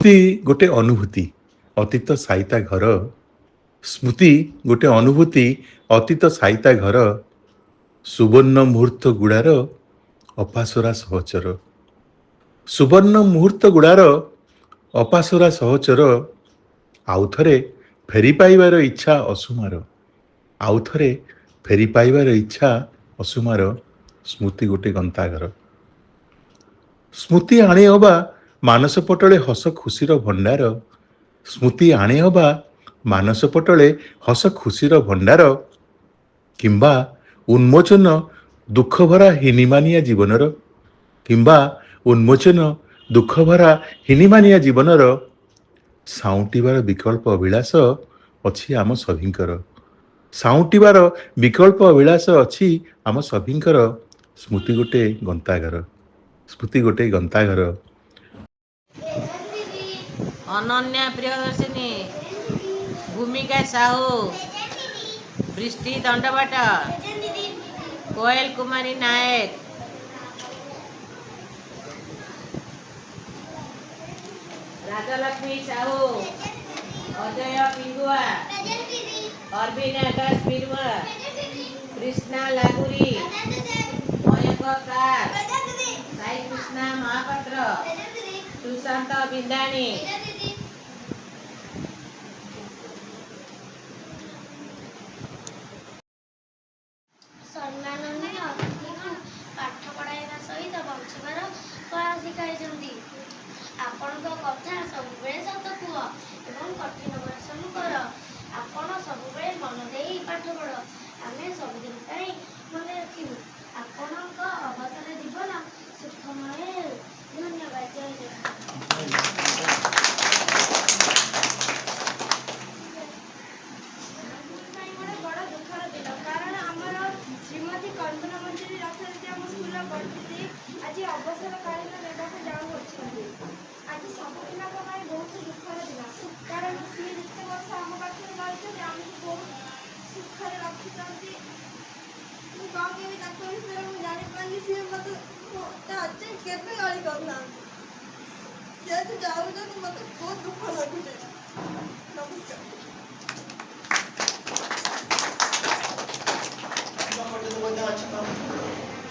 ସ୍ମୃତି ଗୋଟେ ଅନୁଭୂତି, ଅତୀତ ସାଇତା ଘର। ସ୍ମୃତି ଗୋଟେ ଅନୁଭୂତି, ଅତୀତ ସାଇତା ଘର। ସୁବର୍ଣ୍ଣ ମୁହୂର୍ତ୍ତ ଗୁଡ଼ାର ଅପାସରା ସହଚର। ସୁବର୍ଣ୍ଣ ମୁହୂର୍ତ୍ତ ଗୁଡ଼ାର ଅପାସରା ସହଚର। ଆଉଥରେ ଫେରି ପାଇବାର ଇଚ୍ଛା ଅସୁମାର। ଆଉଥରେ ଫେରି ପାଇବାର ଇଚ୍ଛା ଅସୁମାର। ସ୍ମୃତି ଗୋଟେ ଗନ୍ତାଘର। ସ୍ମୃତି ଆଣି ଅବା ମାନସ ପଟଳେ ହସ ଖୁସିର ଭଣ୍ଡାର। ସ୍ମୃତି ଆଣି ଅବା ମାନସ ପଟଳେ ହସ ଖୁସିର ଭଣ୍ଡାର। କିମ୍ବା ଉନ୍ମୋଚନ ଦୁଃଖଭରା ହିନିମାନିଆ ଜୀବନର। କିମ୍ବା ଉନ୍ମୋଚନ ଦୁଃଖଭରା ହିନିମାନିଆ ଜୀବନର। ସାଉଁଟିବାର ବିକଳ୍ପ ଅଭିଳାଷ ଅଛି ଆମ ସଭିଙ୍କର। ସାଉଁଟିବାର ବିକଳ୍ପ ଅଭିଳାଷ ଅଛି ଆମ ସଭିଙ୍କର। ସ୍ମୃତି ଗୋଟେ ଗନ୍ତାଘର। ସ୍ମୃତି ଗୋଟେ ଗନ୍ତାଘର। ଅନନ୍ୟା ପ୍ରିୟଦର୍ଶିନୀ, ଭୂମିକା ସାହୁ, ବୃଷ୍ଟି ଦଣ୍ଡବାଟ, କୋଏଲ କୁମାରୀ ନାୟକ, ରାଜଲକ୍ଷ୍ମୀ ସାହୁ, ଅଜୟ ପିଙ୍ଗୁଆ, ଅରବିନ୍ଦ ଆକାଶ ବିରୁଆ, କୃଷ୍ଣା ଲାଗୁରି, ମୟଙ୍କ କାର, ସାଇ କୃଷ୍ଣା ମହାପାତ୍ର, ସୁଶାନ୍ତ ବିନ୍ଦାଣୀ। ସମ୍ମାନନୀୟ ଅତିଥିଗଣ ପାଠ ପଢ଼ାଇବା ସହିତ ବଞ୍ଚିବାର କଳା ଶିଖାଇଛନ୍ତି। ଆପଣଙ୍କ କଥା ସବୁବେଳେ ସତ କୁହ ଏବଂ କଠିନ ପରିଶ୍ରମ କର। ଆପଣ ସବୁବେଳେ ମନ ଦେଇ ପାଠ ପଢ଼। ଆମେ ସବୁଦିନ ପାଇଁ ମନେ ରଖିବୁ। ଆପଣଙ୍କ ଅବସର ଜୀବନ ସୁଖମୟ ହେଉ। ଧନ୍ୟବାଦ। ଜୟ ଜଗନ୍ନାଥ। ବଡ଼ ଦୁଃଖର ଦିନ, କାରଣ ଆମର ଶ୍ରୀମତୀ କଳ୍ପନା ମଞ୍ଜରୀ ରଥଯାତ୍ରୀ ଆମ ସ୍କୁଲର ପଢ଼ିଥିଲେ ଆଜି ଅବସରକାଳୀନ ନେବାକୁ ଯାଉଅଛନ୍ତି। ଆଜି ସବୁ ପିଲାଙ୍କ ପାଇଁ ବହୁତ ଦୁଃଖର ଦିନ, କାରଣ ସିଏ ଯେତେ ବର୍ଷ ଆମ ପାଖରେ ରହିଛନ୍ତି ଆମକୁ ବହୁତ ସୁଖରେ ରଖିଛନ୍ତି। ମୁଁ କ'ଣ କହିବି ତାଙ୍କ ବିଷୟରେ ମୁଁ ଜାଣିପାରୁନି। ସିଏ ମୋତେ ଆଜି କେବେ ଗାଳି କରୁନାହାନ୍ତି। ଯେହେତୁ ଯାଉଛନ୍ତି ମୋତେ ବହୁତ ଦୁଃଖ ଲାଗୁଛି। ନମସ୍କାର।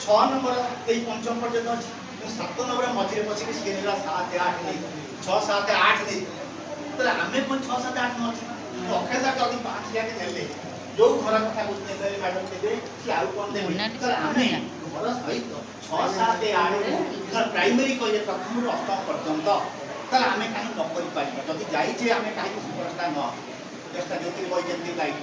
छः नंबर यही पंचम पर्यटन अच्छी 7 नंबर मझे पशिक सीनियर 7 8 नहीं 6 7 8 नहीं तो आम 6 7 8 नहीं अक्षय सार जब 5 जाके नेले जो घर कथा कहते मैडम देवे सी आउ कौन देवे आम घर सहित 6 7 8 प्राइमरी कहे प्रथम अष्टम पर्यंत तर आम कहीं न कर जब जाइए आम कहीं सुपरस्टार न चेष्टा जो वैज्ञानिक लाइट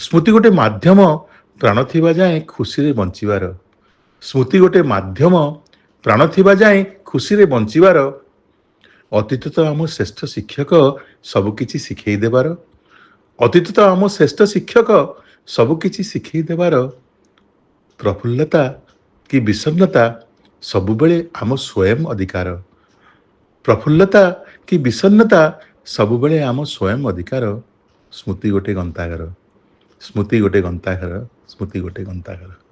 ସ୍ମୃତି ଗୋଟେ ମାଧ୍ୟମ, ପ୍ରାଣ ଥିବା ଯାଏଁ ଖୁସିରେ ବଞ୍ଚିବାର। ସ୍ମୃତି ଗୋଟେ ମାଧ୍ୟମ, ପ୍ରାଣ ଥିବା ଯାଏଁ ଖୁସିରେ ବଞ୍ଚିବାର। ଅତୀତ ତ ଆମ ଶ୍ରେଷ୍ଠ ଶିକ୍ଷକ, ସବୁକିଛି ଶିଖେଇ ଦେବାର। ଅତୀତ ତ ଆମ ଶ୍ରେଷ୍ଠ ଶିକ୍ଷକ, ସବୁକିଛି ଶିଖେଇ ଦେବାର। ପ୍ରଫୁଲ୍ଲତା କି ବିଷନ୍ନତା ସବୁବେଳେ ଆମ ସ୍ୱୟଂ ଅଧିକାର। ପ୍ରଫୁଲ୍ଲତା କି ବିଷନ୍ନତା ସବୁବେଳେ ଆମ ସ୍ୱୟଂ ଅଧିକାର। ସ୍ମୃତି ଗୋଟେ ଗନ୍ତାଘର। ସ୍ମୃତି ଗୋଟେ ଗନ୍ତାଘର। ସ୍ମୃତି ଗୋଟେ ଗନ୍ତାଘର।